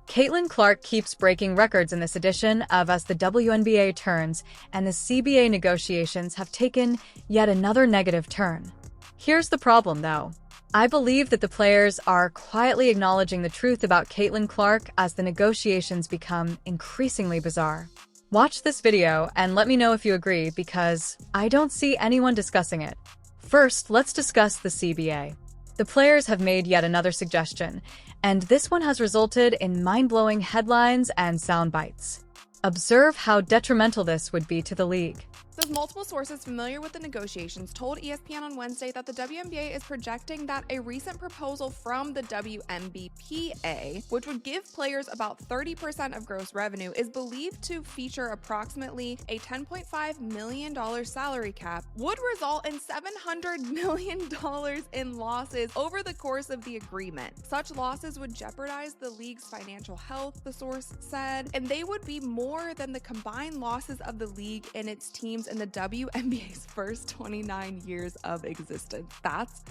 Caitlin Clark keeps breaking records in this edition of As the WNBA turns, and the CBA negotiations have taken yet another negative turn. Here's the problem, though. I believe that the players are quietly acknowledging the truth about Caitlin Clark as the negotiations become increasingly bizarre. Watch this video and let me know if you agree, because I don't see anyone discussing it. First, let's discuss the CBA. The players have made yet another suggestion, and this one has resulted in mind-blowing headlines and sound bites. Observe how detrimental this would be to the league. Says multiple sources familiar with the negotiations told ESPN on Wednesday that the WNBA is projecting that a recent proposal from the WNBPA, which would give players about 30% of gross revenue, is believed to feature approximately a $10.5 million salary cap, would result in $700 million in losses over the course of the agreement. Such losses would jeopardize the league's financial health, the source said, and they would be more than the combined losses of the league and its teams in the WNBA's first 29 years of existence. That's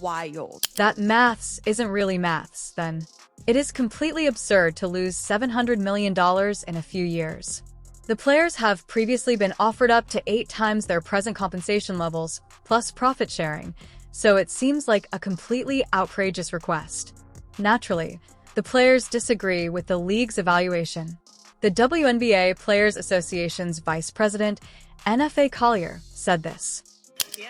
wild. That maths isn't really maths, then. It is completely absurd to lose $700 million in a few years. The players have previously been offered up to 8 times their present compensation levels, plus profit sharing, so it seems like a completely outrageous request. Naturally, the players disagree with the league's evaluation. The WNBA Players Association's vice president, NFA Collier, said this. Yeah,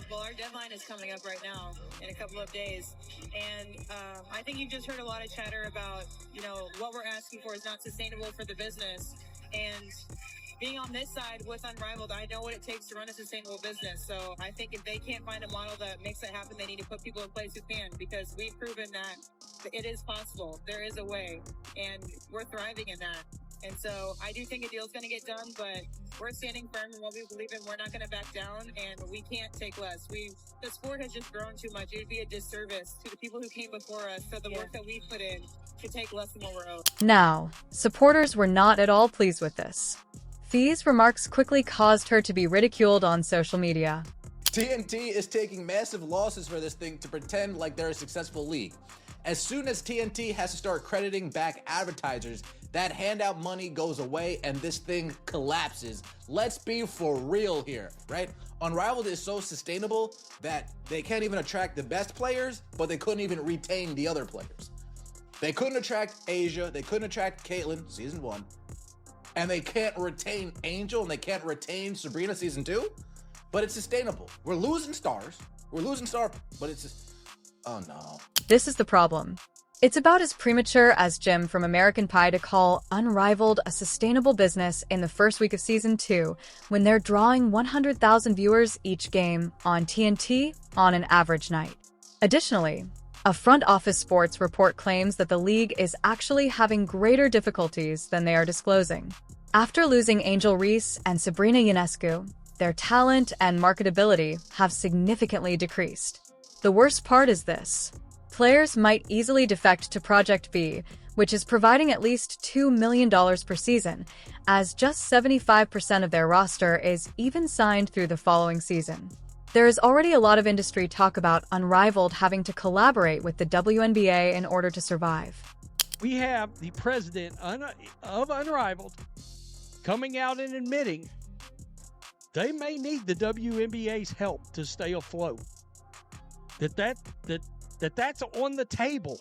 well, our deadline is coming up right now in a couple of days. And I think you just heard a lot of chatter about, what we're asking for is not sustainable for the business. And being on this side with Unrivaled, I know what it takes to run a sustainable business. So I think if they can't find a model that makes it happen, they need to put people in place who can, because we've proven that it is possible. There is a way, and we're thriving in that. And so I do think a deal's going to get done, but we're standing firm in what we believe in. We're not going to back down, and we can't take less. The sport has just grown too much. It would be a disservice to the people who came before us. So the work that we put in should take less than what we're owed. Now, supporters were not at all pleased with this. Fee's remarks quickly caused her to be ridiculed on social media. TNT is taking massive losses for this thing to pretend like they're a successful league. As soon as TNT has to start crediting back advertisers, that handout money goes away and this thing collapses. Let's be for real here, right? Unrivaled is so sustainable that they can't even attract the best players, but they couldn't even retain the other players. They couldn't attract Asia, they couldn't attract Caitlin, season 1, and they can't retain Angel, and they can't retain Sabrina season 2, but it's sustainable. We're losing stars, but it's just, oh no. This is the problem. It's about as premature as Jim from American Pie to call Unrivaled a sustainable business in the first week of season 2, when they're drawing 100,000 viewers each game on TNT on an average night. Additionally, a front office sports report claims that the league is actually having greater difficulties than they are disclosing. After losing Angel Reese and Sabrina Ionescu, their talent and marketability have significantly decreased. The worst part is this. Players might easily defect to Project B, which is providing at least $2 million per season, as just 75% of their roster is even signed through the following season. There is already a lot of industry talk about Unrivaled having to collaborate with the WNBA in order to survive. We have the president of Unrivaled coming out and admitting they may need the WNBA's help to stay afloat. That's on the table.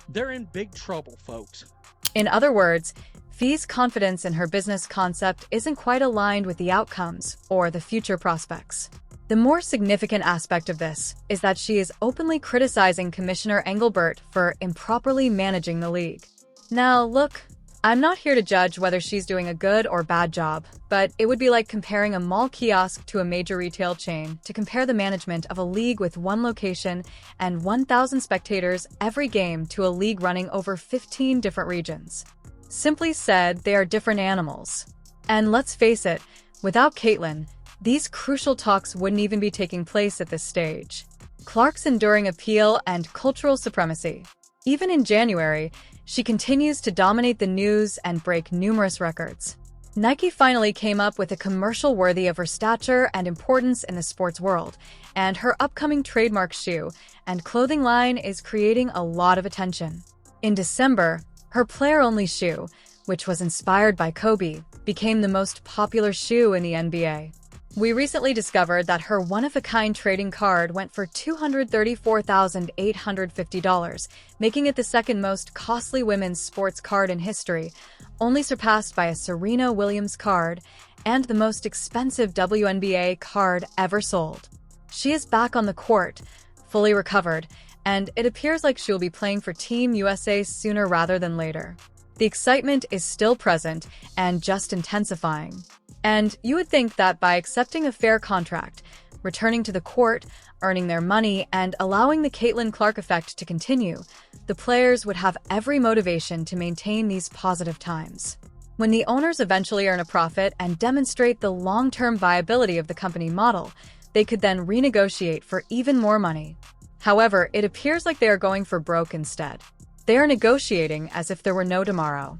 They're in big trouble, folks. In other words, Fee's confidence in her business concept isn't quite aligned with the outcomes or the future prospects. The more significant aspect of this is that she is openly criticizing Commissioner Engelbert for improperly managing the league. Now, look, I'm not here to judge whether she's doing a good or bad job, but it would be like comparing a mall kiosk to a major retail chain to compare the management of a league with one location and 1,000 spectators every game to a league running over 15 different regions. Simply said, they are different animals. And let's face it, without Caitlin, these crucial talks wouldn't even be taking place at this stage. Clark's enduring appeal and cultural supremacy. Even in January, she continues to dominate the news and break numerous records. Nike finally came up with a commercial worthy of her stature and importance in the sports world, and her upcoming trademark shoe and clothing line is creating a lot of attention. In December, her player-only shoe, which was inspired by Kobe, became the most popular shoe in the NBA. We recently discovered that her one-of-a-kind trading card went for $234,850, making it the second most costly women's sports card in history, only surpassed by a Serena Williams card, and the most expensive WNBA card ever sold. She is back on the court, fully recovered, and it appears like she'll be playing for Team USA sooner rather than later. The excitement is still present and just intensifying. And you would think that by accepting a fair contract, returning to the court, earning their money, and allowing the Caitlin Clark effect to continue, the players would have every motivation to maintain these positive times. When the owners eventually earn a profit and demonstrate the long-term viability of the company model, they could then renegotiate for even more money. However, it appears like they are going for broke instead. They are negotiating as if there were no tomorrow.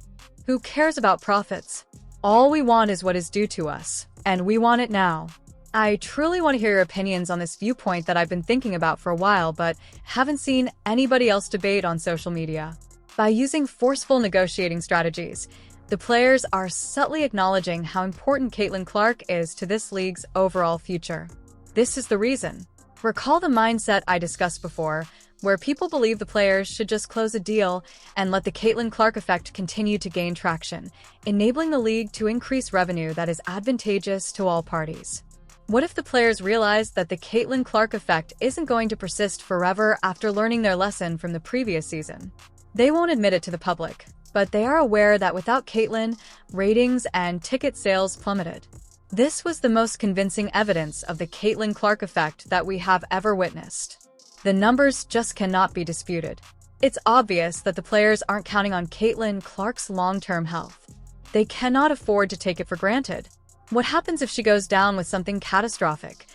Who cares about profits? All we want is what is due to us, and we want it now. I truly want to hear your opinions on this viewpoint that I've been thinking about for a while, but haven't seen anybody else debate on social media. By using forceful negotiating strategies, the players are subtly acknowledging how important Caitlin Clark is to this league's overall future. This is the reason. Recall the mindset I discussed before, where people believe the players should just close a deal and let the Caitlin Clark effect continue to gain traction, enabling the league to increase revenue that is advantageous to all parties. What if the players realize that the Caitlin Clark effect isn't going to persist forever after learning their lesson from the previous season? They won't admit it to the public, but they are aware that without Caitlin, ratings and ticket sales plummeted. This was the most convincing evidence of the Caitlin Clark effect that we have ever witnessed. The numbers just cannot be disputed. It's obvious that the players aren't counting on Caitlin Clark's long-term health. They cannot afford to take it for granted. What happens if she goes down with something catastrophic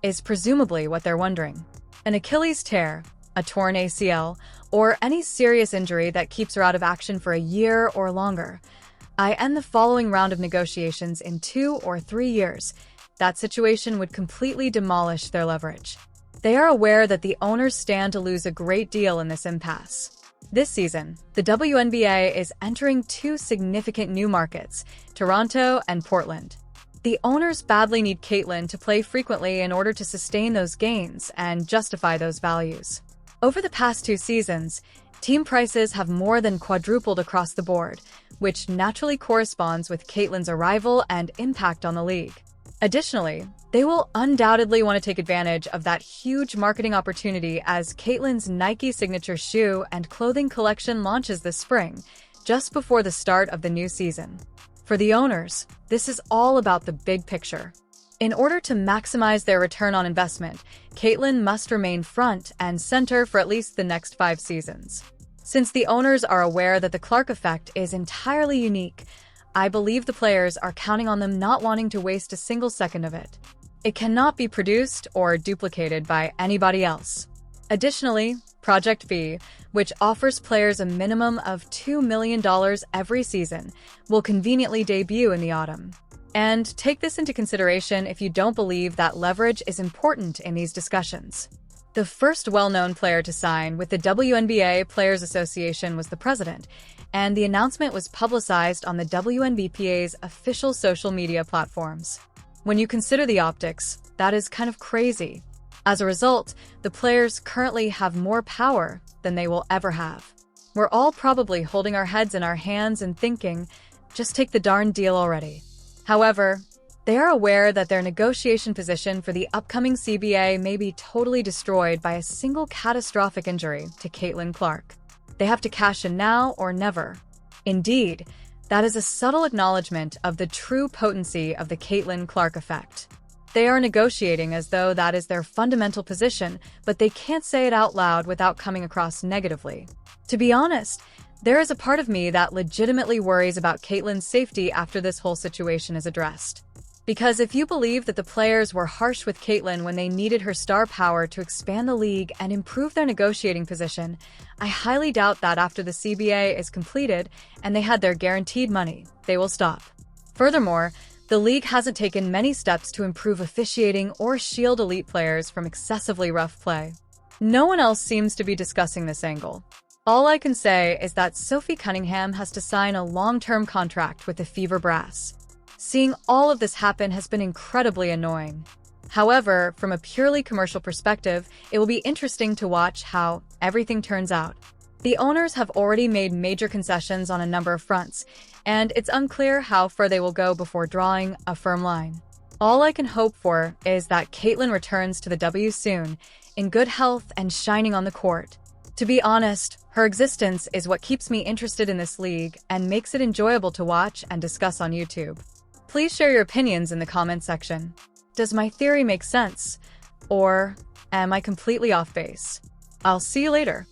is presumably what they're wondering. An Achilles tear, a torn ACL, or any serious injury that keeps her out of action for a year or longer. I end the following round of negotiations in 2 or 3 years. That situation would completely demolish their leverage. They are aware that the owners stand to lose a great deal in this impasse. This season, the WNBA is entering 2 significant new markets, Toronto and Portland. The owners badly need Caitlin to play frequently in order to sustain those gains and justify those values. Over the past 2 seasons, team prices have more than quadrupled across the board, which naturally corresponds with Caitlin's arrival and impact on the league. Additionally, they will undoubtedly want to take advantage of that huge marketing opportunity as Caitlin's Nike signature shoe and clothing collection launches this spring, just before the start of the new season. For the owners, this is all about the big picture. In order to maximize their return on investment, Caitlin must remain front and center for at least the next 5 seasons. Since the owners are aware that the Clark effect is entirely unique, I believe the players are counting on them not wanting to waste a single second of it. It cannot be produced or duplicated by anybody else. Additionally, Project B, which offers players a minimum of $2 million every season, will conveniently debut in the autumn. And take this into consideration if you don't believe that leverage is important in these discussions. The first well-known player to sign with the WNBA Players Association was the president, and the announcement was publicized on the WNBPA's official social media platforms. When you consider the optics, that is kind of crazy. As a result, the players currently have more power than they will ever have. We're all probably holding our heads in our hands and thinking, just take the darn deal already. However, they are aware that their negotiation position for the upcoming CBA may be totally destroyed by a single catastrophic injury to Caitlin Clark. They have to cash in now or never. Indeed, that is a subtle acknowledgement of the true potency of the Caitlin Clark effect. They are negotiating as though that is their fundamental position, but they can't say it out loud without coming across negatively. To be honest, there is a part of me that legitimately worries about Caitlin's safety after this whole situation is addressed. Because if you believe that the players were harsh with Caitlin when they needed her star power to expand the league and improve their negotiating position, I highly doubt that after the CBA is completed and they had their guaranteed money, they will stop. Furthermore, the league hasn't taken many steps to improve officiating or shield elite players from excessively rough play. No one else seems to be discussing this angle. All I can say is that Sophie Cunningham has to sign a long-term contract with the Fever Brass. Seeing all of this happen has been incredibly annoying. However, from a purely commercial perspective, it will be interesting to watch how everything turns out. The owners have already made major concessions on a number of fronts, and it's unclear how far they will go before drawing a firm line. All I can hope for is that Caitlyn returns to the W soon, in good health and shining on the court. To be honest, her existence is what keeps me interested in this league and makes it enjoyable to watch and discuss on YouTube. Please share your opinions in the comment section. Does my theory make sense? Or am I completely off base? I'll see you later.